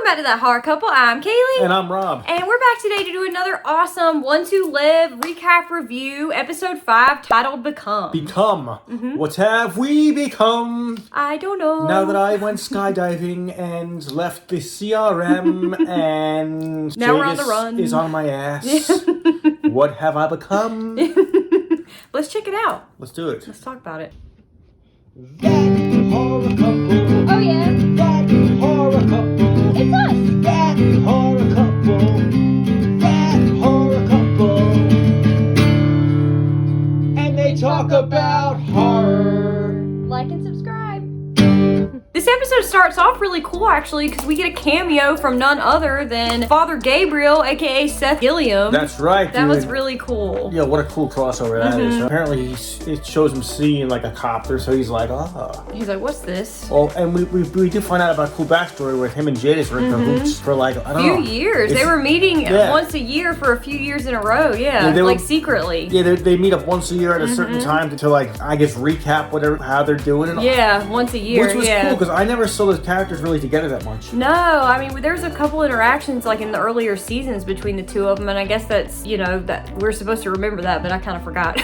back to That Hard Couple. I'm Kaylee. And I'm Rob. And we're back today to do another awesome 1-2-Live recap review, episode 5, titled Become. What have we become? I don't know. Now that I went skydiving and left the CRM and now we're on the run. Is on my ass. What have I become? Let's check it out. Let's do it. Let's talk about it. That horror couple. Oh, yeah. That horror couple. It's us. That horror couple. That horror couple. And they talk about horror. Like and subscribe. This episode starts off really cool, actually, because we get a cameo from none other than Father Gabriel, aka Seth Gilliam. That's right, That was really cool. Yeah, what a cool crossover that is. Apparently, it shows him seeing like a copter, so he's like, ah. He's like, what's this? Oh, and we do find out about a cool backstory with him and Jadis were in cahoots for like, I don't know. A few years. They were meeting once a year for a few years in a row, like secretly. Yeah, they meet up once a year at a certain time to like, I guess, recap how they're doing. And once a year, which was cool, because I never saw those characters really together that much. No, I mean, there's a couple interactions like in the earlier seasons between the two of them, and I guess that's, that we're supposed to remember that, but I kind of forgot.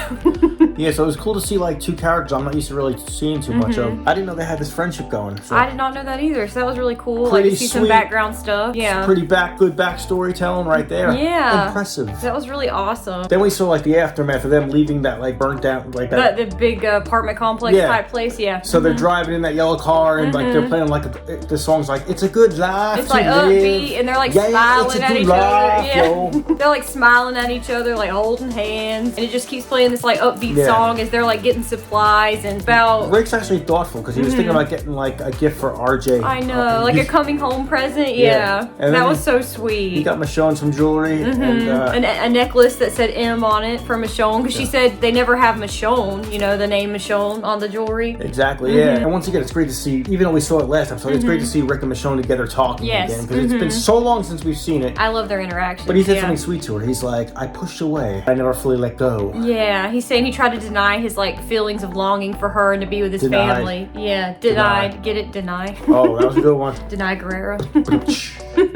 Yeah, so it was cool to see like two characters I'm not used to really seeing too much of. I didn't know they had this friendship going. So. I did not know that either, so that was really cool. Pretty like to see sweet. some background stuff. Yeah. Pretty good back storytelling right there. Yeah. Impressive. That was really awesome. Then we saw like the aftermath of them leaving that like burnt down like that. The big apartment complex type place, yeah. So they're driving in that yellow car and like they're playing like the song's like it's a good life. It's like upbeat and they're like smiling at each other. Yeah. They're like smiling at each other, like holding hands, and it just keeps playing this like upbeat song as they're like getting supplies and about. Rick's actually thoughtful because he was thinking about getting like a gift for RJ. I know, like a coming home present. Yeah. And that was so sweet. He got Michonne some jewelry and a necklace that said M on it from Michonne, because she said they never have Michonne, the name Michonne on the jewelry. Exactly, yeah. And once again, it's great to see, even though we saw it last episode, it's great to see Rick and Michonne together talking again, because it's been so long since we've seen it. I love their interaction. But he said something sweet to her. He's like, I pushed away. I never fully let go. Yeah, he's saying he tried to deny his like feelings of longing for her and to be with his family. Yeah, denied. Get it? Deny. Oh, that was a good one. Deny Guerrero.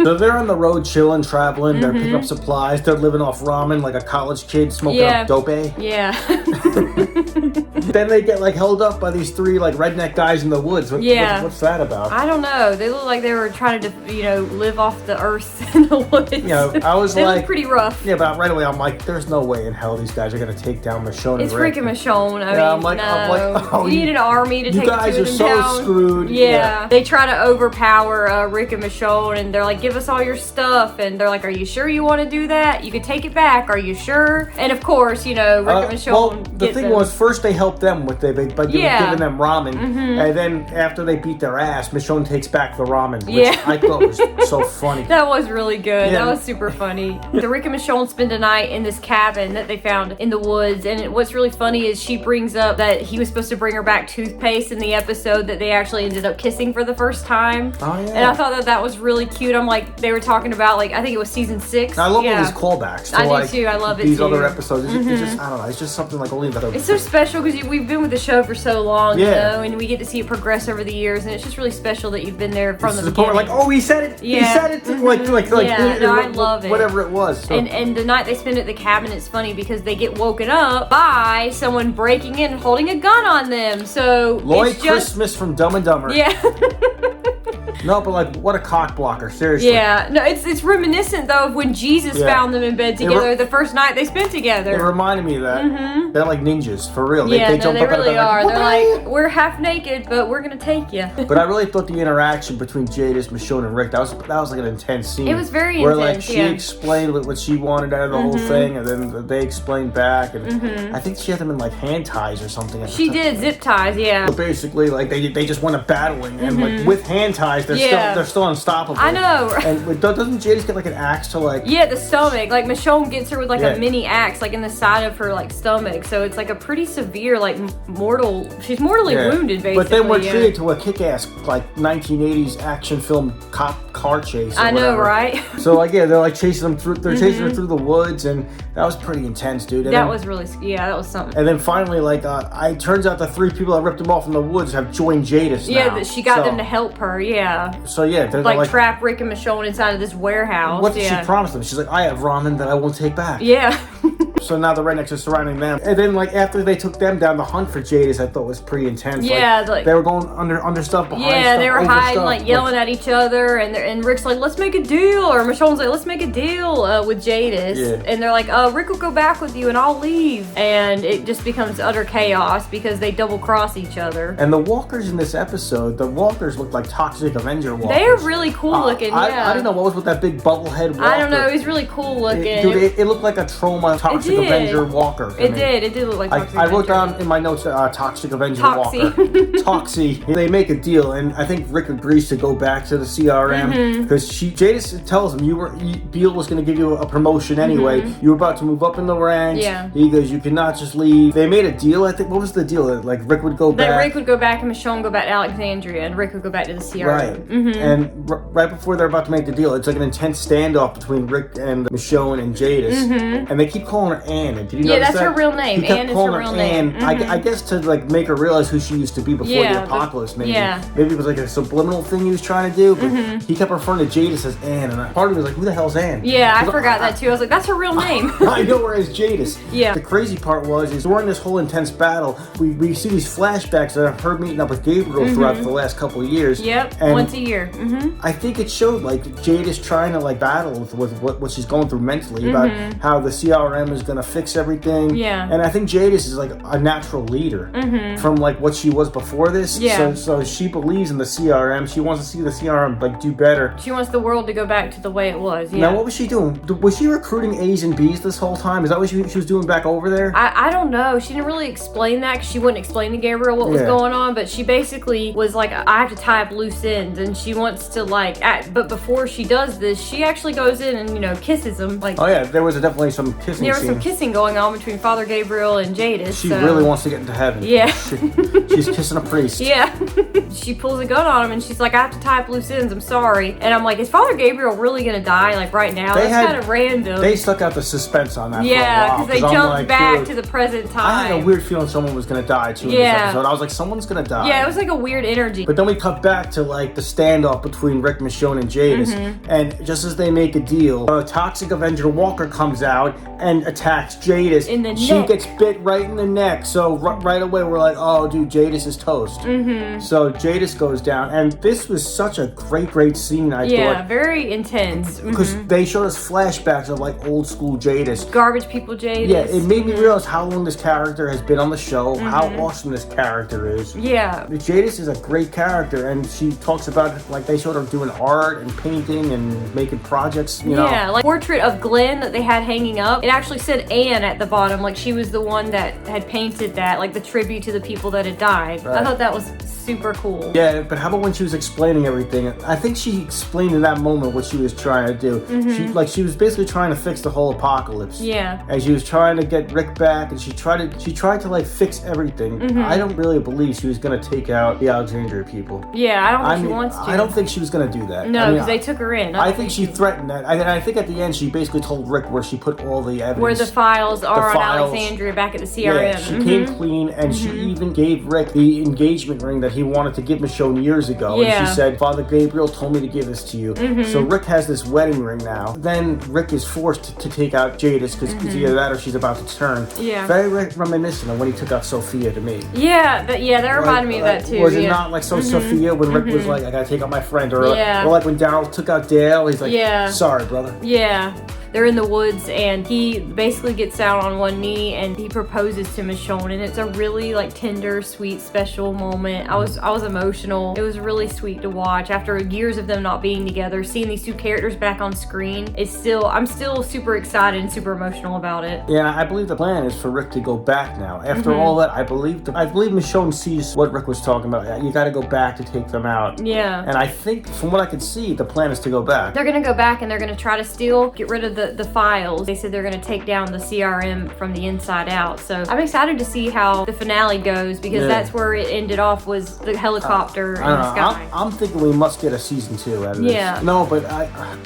So they're on the road chilling, traveling, they're picking up supplies, they're living off ramen like a college kid smoking up dope. Yeah. Then they get like held up by these three like redneck guys in the woods. What's that about? I don't know. They look like they were trying to, live off the earth in the woods. I was they like, look pretty rough. Yeah, but right away I'm like, there's no way in hell these guys are gonna take down Michonne. It's freaking Michonne. I'm like, oh, you need an army to take the two of them down. You guys are so screwed. Yeah. They try to overpower Rick and Michonne, and they're like, give us all your stuff. And they're like, are you sure you want to do that? You can take it back. Are you sure? And of course, Rick and Michonne. Well, the thing was, first they helped them with by giving them ramen, and then after they beat their ass, Michonne takes back the ramen, which I thought was so funny. That was really good. Yeah. That was super funny. The Rick and Michonne spend a night in this cabin that they found in the woods, and what's really funny is she brings up that he was supposed to bring her back toothpaste in the episode that they actually ended up kissing for the first time. Oh, yeah. And I thought that was really cute. I'm like, they were talking about, like, I think it was season 6. I love all these callbacks. I do too. I love it these too. Other episodes. It's just, I don't know. It's just something like only that. It's so special because we've been with the show for so long, and we get to see it progress over the years, and it's just really special that you've been there from the beginning. Like, oh, he said it. Yeah. He said it. I love it. Whatever it was. So. And the night they spend at the cabin, it's funny because they get woken up by someone breaking in and holding a gun on them. So Lloyd Christmas from Dumb and Dumber. Yeah. No, but like, what a cock blocker, seriously. Yeah, no, it's reminiscent though of when Jesus found them in bed together the first night they spent together. It reminded me of that. They're like ninjas, for real. Yeah, they jump they up really out of bed are. They're like, we're half naked, but we're gonna take you. But I really thought the interaction between Jadis, Michonne, and Rick, that was like an intense scene. It was very where intense, like she explained what she wanted out of the whole thing, and then they explained back, and I think she had them in like hand ties or something. She did, zip ties, yeah. But basically, like they just went to battling, and like with hand ties, they're still unstoppable. I know. And doesn't Jadis get like an axe to like? Yeah, the stomach. Like Michonne gets her with like a mini axe, like in the side of her like stomach. So it's like a pretty severe like she's mortally wounded, basically. But then we're treated to a kick-ass, like, 1980s action film cop car chase. I know, right? So, like, yeah, they're like chasing them through. They're chasing her through the woods, and that was pretty intense, dude. And that was really, that was something. And then finally, like, it turns out the 3 people that ripped them off in the woods have joined Jadis now. Yeah, she got them to help her. Yeah. So yeah, they're like trap Rick and Michonne inside of this warehouse. What did she promise them? She's like, I have ramen that I won't take back. Yeah. So now the rednecks are surrounding them. And then, like, after they took them down, the hunt for Jadis, I thought was pretty intense. Yeah, like they were going under stuff, behind stuff. Yeah, they were hiding, stuff, like, yelling at each other. And Rick's like, let's make a deal. Or Michonne's like, let's make a deal with Jadis. Yeah. And they're like, Rick will go back with you and I'll leave. And it just becomes utter chaos because they double-cross each other. And the walkers in this episode, the walkers looked like Toxic Avenger walkers. They are really cool looking, I don't know what was with that big bubble head walker. I don't know, it was really cool looking. It looked like a Trauma Toxic Avenger walker. It did look like Toxic I wrote down in my notes Toxic Avenger walker. Toxie. They make a deal, and I think Rick agrees to go back to the CRM because Jadis tells him Beale was going to give you a promotion anyway. You were about to move up in the ranks. Yeah. He goes, you cannot just leave. They made a deal. I think, what was the deal? Like Rick would go back. Rick would go back and Michonne go back to Alexandria, and Rick would go back to the CRM. Right. And right before they're about to make the deal, it's like an intense standoff between Rick and Michonne and Jadis, and they keep calling her Ann. Did you notice that's her real name. Ann is her real name. I guess to like make her realize who she used to be before the apocalypse. Maybe it was like a subliminal thing he was trying to do. But he kept referring to Jadis as Ann, and part of me was like, who the hell's Ann? Yeah, I forgot that too. I was like, that's her real name. I know her as Jadis. Yeah. The crazy part was during this whole intense battle, we see these flashbacks that I've heard meeting up with Gabriel throughout the last couple of years. Yep. And once a year. I think it showed like Jadis trying to like battle with what she's going through mentally about how the CRM is going to fix everything. Yeah. And I think Jadis is like a natural leader from like what she was before this. Yeah. So she believes in the CRM. She wants to see the CRM like do better. She wants the world to go back to the way it was. Yeah. Now, what was she doing? Was she recruiting A's and B's this whole time? Is that what she was doing back over there? I don't know. She didn't really explain that because she wouldn't explain to Gabriel what was going on. But she basically was like, I have to tie up loose ends, and she wants to like act. But before she does this, she actually goes in and kisses him. Like, oh yeah, there was definitely some kissing. There was some kissing going on between Father Gabriel and Jadis. She really wants to get into heaven. Yeah. She's kissing a priest. Yeah. She pulls a gun on him and she's like, I have to tie up loose ends. I'm sorry. And I'm like, is Father Gabriel really gonna die like right now? That's kind of random. They stuck out the suspense on that. Yeah, because they jumped back to the present time. I had a weird feeling someone was gonna die too in this episode. I was like, someone's gonna die. Yeah, it was like a weird energy. But then we cut back to like the standoff between Rick, Michonne, and Jadis. And just as they make a deal, a Toxic Avenger Walker comes out and attacks Jadis. In the neck. She gets bit right in the neck. So right away we're like, oh dude, Jadis is toast. So Jadis goes down, and this was such a great scene. I thought. Yeah, very intense. Because they showed us flashbacks of like old school Jadis. Garbage people Jadis. Yeah, it made me realize how long this character has been on the show, how awesome this character is. Yeah. Jadis is a great character, and she talks about like they showed her doing art and painting and making projects, you know. Yeah, like portrait of Glenn that they had hanging up. It actually said Anne at the bottom, like she was the one that had painted that, like the tribute to the people that had died. Right. I thought that was super cool. Yeah, but how about when she was explaining everything? I think she explained in that moment what she was trying to do. She was basically trying to fix the whole apocalypse. Yeah. And she was trying to get Rick back, and she tried to like fix everything. I don't really believe she was gonna take out the Alexandria people. Yeah, I don't think she wants to. I don't think she was gonna do that. No, because they took her in. I think she threatened that. I think at the end she basically told Rick where she put all the evidence. Where the files are on Alexandria back at the CRM. Yeah, she came clean, and she even gave Rick the engagement ring that he wanted to give Michonne years ago. Yeah. And she said, Father Gabriel told me to give this to you. So Rick has this wedding ring now. Then Rick is forced to take out Jadis because either that or she's about to turn. Yeah. Very reminiscent of when he took out Sophia to me. Yeah, that reminded me of that too. Was it not like Sophia when Rick was like, I gotta take out my friend? Or like when Daryl took out Dale, he's like, sorry, brother. Yeah. They're in the woods, and he basically gets down on one knee and he proposes to Michonne, and it's a really like tender, sweet, special moment. I was emotional. It was really sweet to watch after years of them not being together. Seeing these two characters back on screen, I'm still super excited and super emotional about it. Yeah, I believe the plan is for Rick to go back now. After all that, I believe Michonne sees what Rick was talking about. You got to go back to take them out. Yeah. And I think from what I could see, the plan is to go back. They're gonna go back and they're gonna try to get rid of the files. They said they're going to take down the CRM from the inside out. So I'm excited to see how the finale goes, because that's where it ended off, was the helicopter in the sky. I'm thinking we must get a season 2 out of this. Yeah. No, but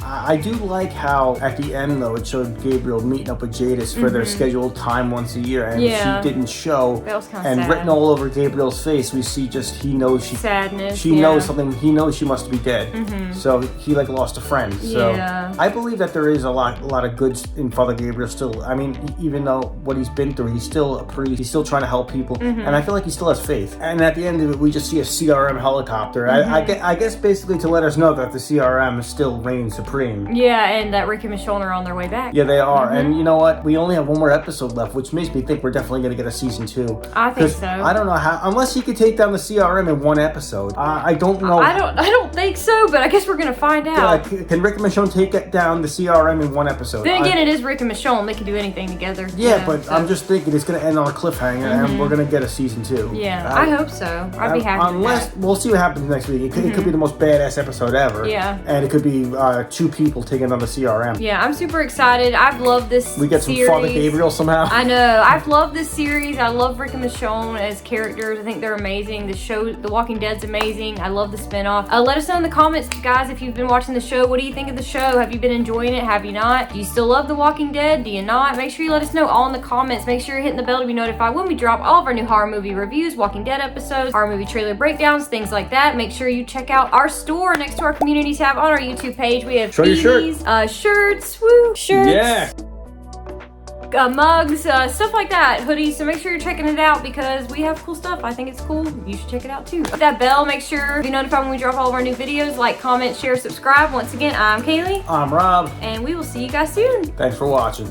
I do like how at the end though it showed Gabriel meeting up with Jadis for their scheduled time once a year, and she didn't show. That was kind of and sad. written all over Gabriel's face, we see just he knows sadness. She knows something. He knows she must be dead. So he like lost a friend. So I believe that there is a lot of good in Father Gabriel still. I mean, even though what he's been through, he's still a priest. He's still trying to help people, and I feel like he still has faith. And at the end of it, we just see a CRM helicopter. I guess basically to let us know that the CRM still reigns supreme. Yeah, and that Rick and Michonne are on their way back. Yeah, they are. And you know what? We only have one more episode left, which makes me think we're definitely going to get a season 2. I think so. I don't know how, unless he could take down the CRM in one episode. I don't know. I don't think so, but I guess we're gonna find out. Can Rick and Michonne take down the CRM in one episode? Then again, it is Rick and Michonne. They can do anything together. Yeah, but I'm just thinking it's gonna end on a cliffhanger, and we're gonna get a season 2. Yeah, I hope so. I'd be happy. Unless we'll see what happens next week. It could be the most badass episode ever. Yeah, and it could be 2 people taking on the CRM. Yeah, I'm super excited. I've loved this. We get some Father Gabriel somehow. I know. I've loved this series. I love Rick and Michonne as characters. I think they're amazing. The show, The Walking Dead's amazing. I love the spinoff. Let us know in the comments, guys, if you've been watching the show. What do you think of the show? Have you been enjoying it? Have you not? Do you still love The Walking Dead? Do you not? Make sure you let us know all in the comments. Make sure you're hitting the bell to be notified when we drop all of our new horror movie reviews, Walking Dead episodes, horror movie trailer breakdowns, things like that. Make sure you check out our store next to our community tab on our YouTube page. We have beanies, shirts, shirts. Mugs, stuff like that, hoodies. So make sure you're checking it out, because we have cool stuff. I think it's cool. You should check it out too. Hit that bell. Make sure to be notified when we drop all of our new videos. Like, comment, share, subscribe. Once again, I'm Kaylee. I'm Rob. And we will see you guys soon. Thanks for watching.